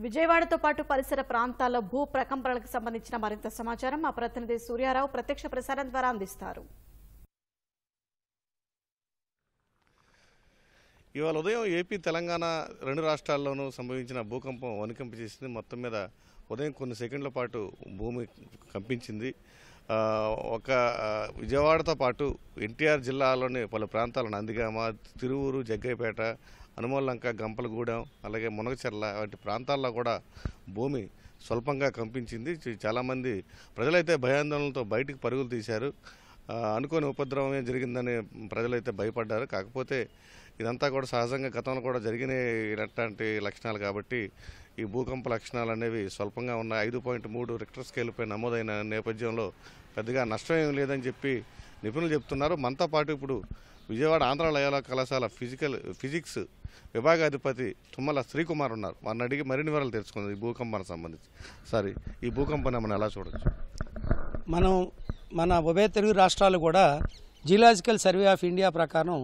విజయవాడతో పాటు పరిసర ప్రాంతాల్లో భూ ప్రకంపనలకు సంబంధించిన మరింత సమాచారం మా ప్రతినిధి సూర్యారావు ప్రత్యక్ష ప్రసారం ద్వారా అందిస్తారు. ఇవాళ ఉదయం ఏపీ తెలంగాణ రెండు రాష్ట్రాల్లోనూ సంభవించిన భూకంపం వణికింపజేసింది. మొత్తం మీద ఉదయం కొన్ని సెకండ్ల పాటు భూమి కంపించింది. ఒక విజయవాడతో పాటు ఎన్టీఆర్ జిల్లాలోని పలు ప్రాంతాలు నందిగామ, తిరువూరు, జగ్గైపేట, అనుమోల్లంక, గంపలగూడెం, అలాగే మునగచెర్ల వంటి ప్రాంతాల్లో కూడా భూమి స్వల్పంగా కంపించింది. చాలామంది ప్రజలైతే భయాందోళనలతో బయటికి పరుగులు తీశారు. అనుకోని ఉపద్రవమే జరిగిందని ప్రజలైతే భయపడ్డారు. కాకపోతే ఇదంతా కూడా సహజంగా గతంలో కూడా జరిగినటువంటి లక్షణాలు కాబట్టి ఈ భూకంప లక్షణాలు అనేవి స్వల్పంగా ఉన్నాయి. 5.3 రిక్టర్ స్కేల్పై నమోదైన నేపథ్యంలో పెద్దగా నష్టం ఏం లేదని చెప్పి నిపుణులు చెప్తున్నారు. మనతో పాటు ఇప్పుడు విజయవాడ ఆంధ్ర లయోలా కళాశాల ఫిజిక్స్ విభాగాధిపతి తుమ్మల శ్రీకుమార్ ఉన్నారు. వారిని అడిగి మరిన్ని వివరాలు తెలుసుకుందాం ఈ భూకంపానికి సంబంధించి. సరే, ఈ భూకంపాన్ని మనం ఎలా చూడొచ్చు? మన ఉభయ తెలుగు రాష్ట్రాలు కూడా జియోలాజికల్ సర్వే ఆఫ్ ఇండియా ప్రకారం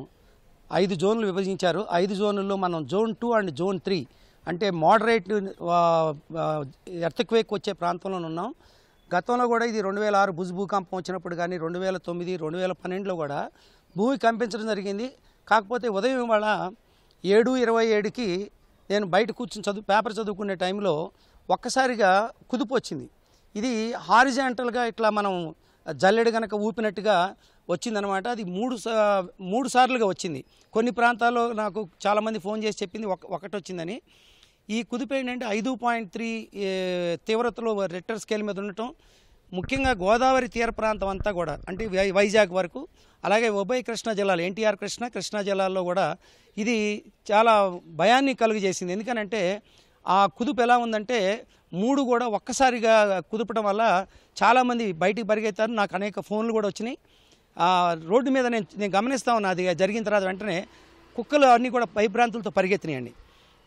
5 జోన్లు విభజించారు. 5 జోన్లలో మనం జోన్ 2 అండ్ జోన్ 3 అంటే మోడరేట్ ఎర్త్క్వేక్ వచ్చే ప్రాంతంలో ఉన్నాం. గతంలో కూడా ఇది 2006 భుజ్ భూకంపం వచ్చినప్పుడు కానీ 2009, 2012లో కూడా భూమి కంపించడం జరిగింది. కాకపోతే ఉదయం ఇవాళ 7:27కి నేను బయట కూర్చుని పేపర్ చదువుకునే టైంలో ఒక్కసారిగా కుదుపు వచ్చింది. ఇది హారిజాంటల్గా ఇట్లా మనం జల్లెడు గనక ఊపినట్టుగా వచ్చిందనమాట. అది మూడు సార్లుగా వచ్చింది. కొన్ని ప్రాంతాల్లో నాకు చాలామంది ఫోన్ చేసి చెప్పింది ఒకటి వచ్చిందని. ఈ కుదుపు ఏంటంటే 5.3 తీవ్రతలో రిక్టర్ స్కేల్ మీద ఉండటం, ముఖ్యంగా గోదావరి తీర ప్రాంతం అంతా కూడా అంటే వైజాగ్ వరకు, అలాగే ఉభయ కృష్ణా జిల్లాలు ఎన్టీఆర్ కృష్ణా జిల్లాల్లో కూడా ఇది చాలా భయాన్ని కలుగజేసింది. ఎందుకనంటే ఆ కుదుపు ఎలా ఉందంటే 3 కూడా ఒక్కసారిగా కుదపడం వల్ల చాలామంది బయటికి పరిగెత్తారు. నాకు అనేక ఫోన్లు కూడా వచ్చినాయి. రోడ్డు మీద నేను గమనిస్తా ఉన్నా. అది జరిగిన తర్వాత వెంటనే కుక్కలు అన్నీ కూడా భయభ్రాంతులతో పరిగెత్తినాయండి.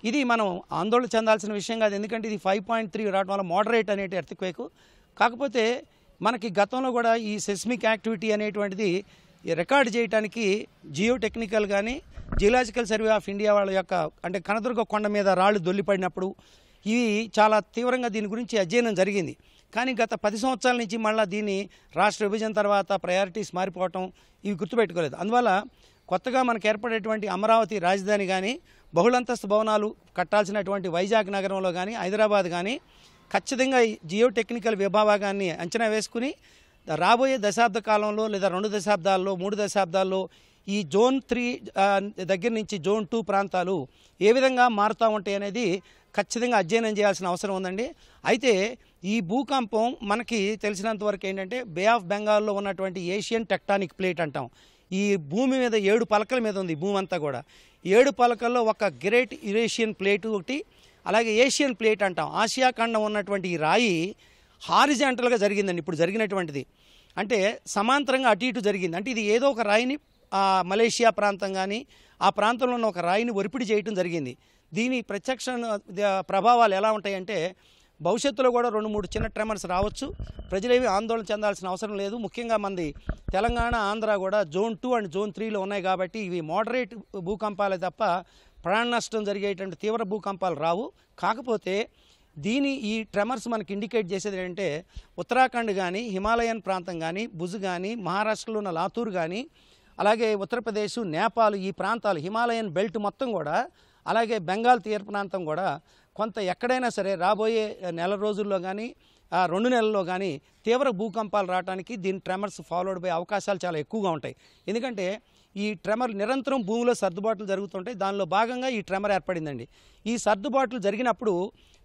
ఇది మనం ఆందోళన చెందాల్సిన విషయం కాదు. ఎందుకంటే ఇది 5.3 రావడం వల్ల మోడరేట్ అనేటి ఎర్త్క్వేక్. కాకపోతే మనకి గతంలో కూడా ఈ సెస్మిక్ యాక్టివిటీ అనేటువంటిది రికార్డు చేయడానికి జియో టెక్నికల్ కానీ జియోలాజికల్ సర్వే ఆఫ్ ఇండియా వాళ్ళ యొక్క అంటే కనదుర్గ కొండ మీద రాళ్ళు దొల్లిపడినప్పుడు ఇవి చాలా తీవ్రంగా దీని గురించి అధ్యయనం జరిగింది. కానీ గత 10 సంవత్సరాల నుంచి మళ్ళీ దీన్ని రాష్ట్ర విభజన తర్వాత ప్రయారిటీస్ మారిపోవటం ఇవి గుర్తుపెట్టుకోలేదు. అందువల్ల కొత్తగా మనకు ఏర్పడేటువంటి అమరావతి రాజధాని కానీ బహుళంతస్తు భవనాలు కట్టాల్సినటువంటి వైజాగ్ నగరంలో కానీ హైదరాబాద్ కానీ ఖచ్చితంగా జియో టెక్నికల్ విభాగాన్ని అంచనా వేసుకుని రాబోయే దశాబ్ద కాలంలో లేదా 2 దశాబ్దాల్లో 3 దశాబ్దాల్లో ఈ జోన్ 3 దగ్గర నుంచి జోన్ 2 ప్రాంతాలు ఏ విధంగా మారుతూ ఉంటాయి అనేది ఖచ్చితంగా అధ్యయనం చేయాల్సిన అవసరం ఉందండి. అయితే ఈ భూకంపం మనకి తెలిసినంతవరకు ఏంటంటే బే ఆఫ్ బెంగాల్లో ఉన్నటువంటి ఏషియన్ టెక్టానిక్ ప్లేట్ అంటాం. ఈ భూమి మీద 7 పలకల మీద ఉంది భూమి అంతా కూడా. 7 పలకల్లో ఒక గ్రేట్ యురేషియన్ ప్లేట్ ఒకటి, అలాగే ఏషియన్ ప్లేట్ అంటాం. ఆసియా ఖండం ఉన్నటువంటి ఈ రాయి హారిజాంటల్గా జరిగిందండి ఇప్పుడు జరిగినటువంటిది. అంటే సమాంతరంగా అటు ఇటు జరిగింది. అంటే ఇది ఏదో ఒక రాయిని మలేషియా ప్రాంతం కానీ ఆ ప్రాంతంలో ఉన్న ఒక రాయిని ఒరిపిడి చేయటం జరిగింది. దీని ప్రత్యక్ష ప్రభావాలు ఎలా ఉంటాయంటే భవిష్యత్తులో కూడా 2-3 చిన్న ట్రెమర్స్ రావచ్చు. ప్రజలేమీ ఆందోళన చెందాల్సిన అవసరం లేదు. ముఖ్యంగా మంది తెలంగాణ, ఆంధ్ర కూడా జోన్ 2 అండ్ జోన్ 3లో ఉన్నాయి కాబట్టి ఇవి మోడరేట్ భూకంపాలే తప్ప ప్రాణ నష్టం జరిగేటువంటి తీవ్ర భూకంపాలు రావు. కాకపోతే ఈ ట్రెమర్స్ మనకి ఇండికేట్ చేసేది ఏంటంటే ఉత్తరాఖండ్ కానీ హిమాలయన్ ప్రాంతం కానీ భుజ్ కానీ మహారాష్ట్రలో ఉన్న లాతూర్ కానీ అలాగే ఉత్తరప్రదేశ్, నేపాల్ ఈ ప్రాంతాలు హిమాలయన్ బెల్ట్ మొత్తం కూడా అలాగే బెంగాల్ తీర ప్రాంతం కూడా కొంత ఎక్కడైనా సరే రాబోయే నెల రోజుల్లో కానీ 2 నెలల్లో కానీ తీవ్ర భూకంపాలు రావడానికి దీని ట్రెమర్స్ ఫాలోడ్ అయ్యే అవకాశాలు చాలా ఎక్కువగా ఉంటాయి. ఎందుకంటే ఈ ట్రెమర్ నిరంతరం భూమిలో సర్దుబాట్లు జరుగుతుంటాయి. దానిలో భాగంగా ఈ ట్రెమర్ ఏర్పడిందండి. ఈ సర్దుబాట్లు జరిగినప్పుడు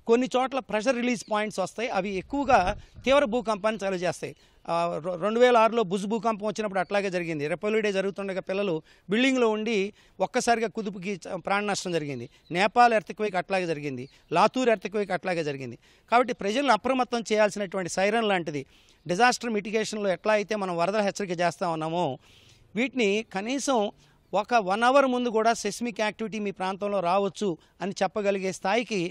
కొన్ని చోట్ల ప్రెషర్ రిలీజ్ పాయింట్స్ వస్తాయి. అవి ఎక్కువగా తీవ్ర భూకంపాన్ని చలువ చేస్తాయి. 2006లో భుజ్ భూకంపం వచ్చినప్పుడు అట్లాగే జరిగింది. రెపల్లిడే జరుగుతుండగా పిల్లలు బిల్డింగ్లో ఉండి ఒక్కసారిగా కుదుపుకి ప్రాణ నష్టం జరిగింది. నేపాల్ ఎర్త్క్వేక్ అట్లాగే జరిగింది. లాతూర్ ఎర్త్క్వేక్ అట్లాగే జరిగింది. కాబట్టి ప్రజలను అప్రమత్తం చేయాల్సినటువంటి సైరన్ లాంటిది డిజాస్టర్ మిటిగేషన్లో ఎట్లా అయితే మనం వరద హెచ్చరిక చేస్తూ ఉన్నామో వీటిని కనీసం ఒక 1 అవర్ ముందు కూడా సెస్మిక్ యాక్టివిటీ మీ ప్రాంతంలో రావచ్చు అని చెప్పగలిగే స్థాయికి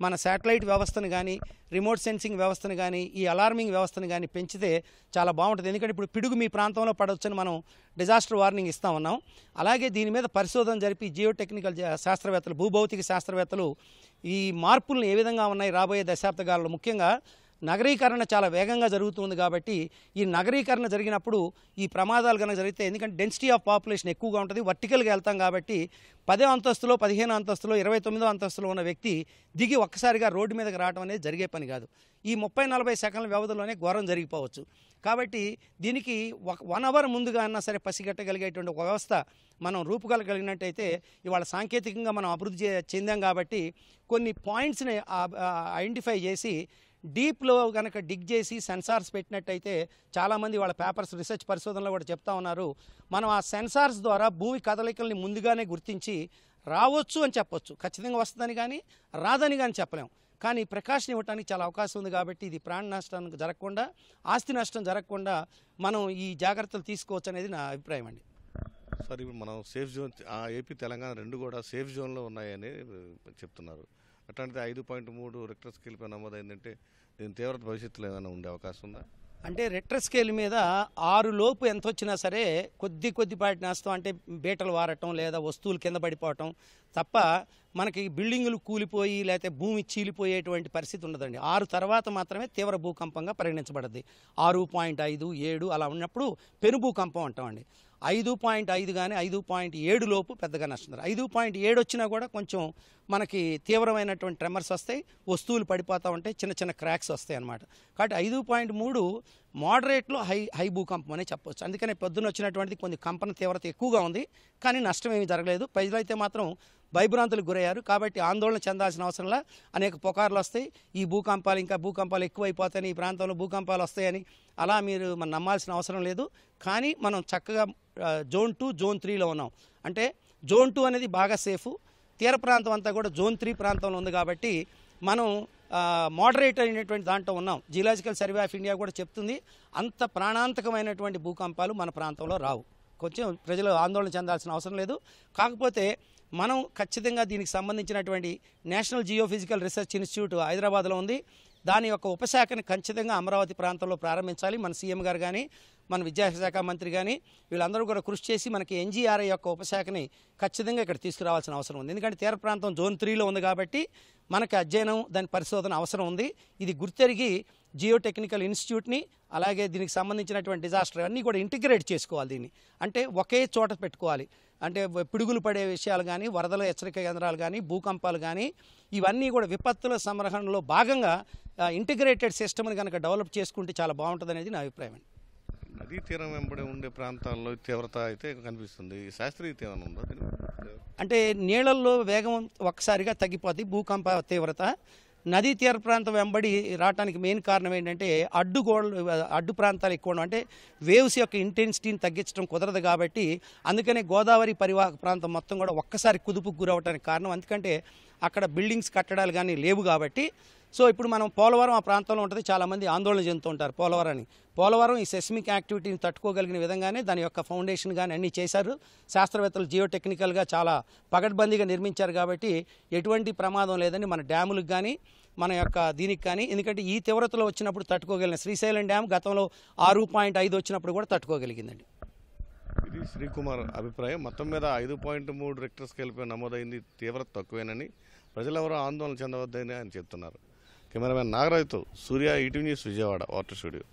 మన శాటిలైట్ వ్యవస్థను కానీ రిమోట్ సెన్సింగ్ వ్యవస్థను కానీ ఈ అలార్మింగ్ వ్యవస్థను కానీ పెంచితే చాలా బాగుంటుంది. ఎందుకంటే ఇప్పుడు పిడుగు మీ ప్రాంతంలో పడవచ్చని మనం డిజాస్టర్ వార్నింగ్ ఇస్తా ఉన్నాం. అలాగే దీని మీద పరిశోధన జరిపి జియోటెక్నికల్ శాస్త్రవేత్తలు, భూభౌతిక శాస్త్రవేత్తలు ఈ మార్పులను ఏ విధంగా ఉన్నాయి రాబోయే దశాబ్దకాలంలో, ముఖ్యంగా నగరీకరణ చాలా వేగంగా జరుగుతుంది కాబట్టి ఈ నగరీకరణ జరిగినప్పుడు ఈ ప్రమాదాలు కనుక జరిగితే, ఎందుకంటే డెన్సిటీ ఆఫ్ పాపులేషన్ ఎక్కువగా ఉంటుంది, వర్టికల్గా వెళ్తాం కాబట్టి 10వ అంతస్తులో 15వ అంతస్తులో 29వ అంతస్తులో ఉన్న వ్యక్తి దిగి ఒక్కసారిగా రోడ్డు మీదకి రావడం అనేది జరిగే పని కాదు. ఈ 30-40 సెకండ్ల వ్యవధిలోనే ఘోరం జరిగిపోవచ్చు. కాబట్టి దీనికి 1 అవర్ ముందుగా అన్నా సరే పసిగట్టగలిగేటువంటి ఒక వ్యవస్థ మనం రూపుగలగలిగినట్టయితే, ఇవాళ సాంకేతికంగా మనం అభివృద్ధి చెందాం కాబట్టి కొన్ని పాయింట్స్ని ఐడెంటిఫై చేసి డీప్లో కనుక డిగ్ చేసి సెన్సార్స్ పెట్టినట్టయితే, చాలామంది వాళ్ళ పేపర్స్ రీసెర్చ్ పరిశోధనలో కూడా చెప్తా ఉన్నారు, మనం ఆ సెన్సార్స్ ద్వారా భూమి కదలికల్ని ముందుగానే గుర్తించి రావచ్చు అని చెప్పొచ్చు. ఖచ్చితంగా వస్తుందని కానీ రాదని కానీ చెప్పలేం. కానీ ప్రికాషన్ ఇవ్వడానికి చాలా అవకాశం ఉంది కాబట్టి ఇది ప్రాణ నష్టం జరగకుండా, ఆస్తి నష్టం జరగకుండా మనం ఈ జాగ్రత్తలు తీసుకోవచ్చు అనేది నా అభిప్రాయం అండి. సార్, ఇప్పుడు మనం సేఫ్ జోన్, ఏపీ తెలంగాణ రెండు కూడా సేఫ్ జోన్లో ఉన్నాయని చెప్తున్నారు. అట్లాంటిది 5.3 రిక్టర్ స్కేల్ పై నమోదైందంటే దీని తీవ్రత భవిష్యత్తులో ఏమైనా ఉండే అవకాశం ఉందా? అంటే రిక్టర్ స్కేల్ మీద 6 లోపు ఎంత వచ్చినా సరే కొద్దిపాటి నష్టం, అంటే బీటలు వారటం లేదా వస్తువులు కింద పడిపోవటం తప్ప మనకి బిల్డింగులు కూలిపోయి లేకపోతే భూమి చీలిపోయేటువంటి పరిస్థితి ఉండదండి. 6 తర్వాత మాత్రమే తీవ్ర భూకంపంగా పరిగణించబడుద్ది. 6.5, 7 అలా ఉన్నప్పుడు పెను భూకంపం అంటామండి. 5.5 కానీ 5.7 లోపు పెద్దగా నష్టం. 5.7 వచ్చినా కూడా కొంచెం మనకి తీవ్రమైనటువంటి ట్రెమర్స్ వస్తాయి, వస్తువులు పడిపోతూ ఉంటాయి, చిన్న చిన్న క్రాక్స్ వస్తాయి అన్నమాట. కాబట్టి 5.3 మోడరేట్లో హై భూకంపం అనే చెప్పవచ్చు. అందుకనే పొద్దున్న వచ్చినటువంటిది కొన్ని కంపన తీవ్రత ఎక్కువగా ఉంది, కానీ నష్టం ఏమీ జరగలేదు. ప్రజలైతే మాత్రం భయభ్రాంతులకు గురయ్యారు. కాబట్టి ఆందోళన చెందాల్సిన అవసరంలా అనేక పుకార్లు వస్తాయి, ఈ భూకంపాలు ఇంకా భూకంపాలు ఎక్కువైపోతాయని, ఈ ప్రాంతంలో భూకంపాలు వస్తాయని, అలా మీరు మనం నమ్మాల్సిన అవసరం లేదు. కానీ మనం చక్కగా జోన్ 2, జోన్ 3లో ఉన్నాం. అంటే జోన్ 2 అనేది బాగా సేఫ్, తీర ప్రాంతం అంతా కూడా జోన్ 3 ప్రాంతంలో ఉంది కాబట్టి మనం మోడరేట్ అయినటువంటి దాంట్లో ఉన్నాం. జియోలాజికల్ సర్వే ఆఫ్ ఇండియా కూడా చెప్తుంది అంత ప్రాణాంతకమైనటువంటి భూకంపాలు మన ప్రాంతంలో రావు. కొంచెం ప్రజలు ఆందోళన చెందాల్సిన అవసరం లేదు. కాకపోతే మనం ఖచ్చితంగా దీనికి సంబంధించినటువంటి నేషనల్ జియోఫిజికల్ రీసెర్చ్ ఇన్స్టిట్యూట్ హైదరాబాద్లో ఉంది. దాని యొక్క ఉపశాఖని ఖచ్చితంగా అమరావతి ప్రాంతంలో ప్రారంభించాలి. మన సీఎం గారు కానీ మన విద్యాశాఖ మంత్రి కానీ వీళ్ళందరూ కూడా కృషి చేసి మనకి ఎన్జీఆర్ఐ యొక్క ఉపశాఖని ఖచ్చితంగా ఇక్కడ తీసుకురావాల్సిన అవసరం ఉంది. ఎందుకంటే తీర ప్రాంతం జోన్ 3లో ఉంది కాబట్టి మనకి అధ్యయనం, దాని పరిశోధన అవసరం ఉంది. ఇది గుర్తెరిగి జియోటెక్నికల్ ఇన్స్టిట్యూట్ని అలాగే దీనికి సంబంధించినటువంటి డిజాస్టర్ అన్నీ కూడా ఇంటిగ్రేట్ చేసుకోవాలి. దీన్ని అంటే ఒకే చోట పెట్టుకోవాలి. అంటే పిడుగులు పడే విషయాలు కానీ, వరదల హెచ్చరిక కేంద్రాలు కానీ, భూకంపాలు కానీ, ఇవన్నీ కూడా విపత్తుల సంరక్షణలో భాగంగా ఇంటిగ్రేటెడ్ సిస్టమ్ని కనుక డెవలప్ చేసుకుంటే చాలా బాగుంటుంది అనేది నా అభిప్రాయం అండి. నదీ తీరం వెంబడి ఉండే ప్రాంతాల్లో తీవ్రత అయితే కనిపిస్తుంది. శాస్త్రీయత ఏమైనా ఉందా? అంటే నీళ్ళల్లో వేగం ఒక్కసారిగా తగ్గిపోతుంది భూకంప తీవ్రత. నదీ తీర ప్రాంతం వెంబడి రావడానికి మెయిన్ కారణం ఏంటంటే అడ్డు ప్రాంతాలు ఎక్కువ ఉండడం, అంటే వేవ్స్ యొక్క ఇంటెన్సిటీని తగ్గించడం కుదరదు కాబట్టి అందుకనే గోదావరి పరివాహక ప్రాంతం మొత్తం కూడా ఒక్కసారి కుదుపుకు గురవడానికి కారణం. ఎందుకంటే అక్కడ బిల్డింగ్స్ కట్టడాలు కానీ లేవు కాబట్టి. సో ఇప్పుడు మనం పోలవరం ఆ ప్రాంతంలో ఉంటుంది, చాలామంది ఆందోళన చెందుతుంటారు పోలవరం ఈ సెస్మిక్ యాక్టివిటీని తట్టుకోగలిగిన విధంగానే దాని యొక్క ఫౌండేషన్ కానీ అన్నీ చేశారు. శాస్త్రవేత్తలు జియోటెక్నికల్గా చాలా పగడ్బందీగా నిర్మించారు కాబట్టి ఎటువంటి ప్రమాదం లేదని మన డ్యాములకు కానీ మన యొక్క దీనికి కానీ, ఎందుకంటే ఈ తీవ్రతలో వచ్చినప్పుడు తట్టుకోగలిగిన శ్రీశైలం డ్యామ్ గతంలో 6.5 వచ్చినప్పుడు కూడా తట్టుకోగలిగిందండి. ఇది శ్రీకుమార్ అభిప్రాయం. మొత్తం మీద 5.3 రిక్టర్ స్కేల్పై నమోదైంది, తీవ్రత తక్కువేనని, ప్రజలెవరూ ఆందోళన చెందవద్దని ఆయన చెప్తున్నారు. కెమెరామెన్ నాగరాజుతో Surya, ETV news, Vijayawada water studio.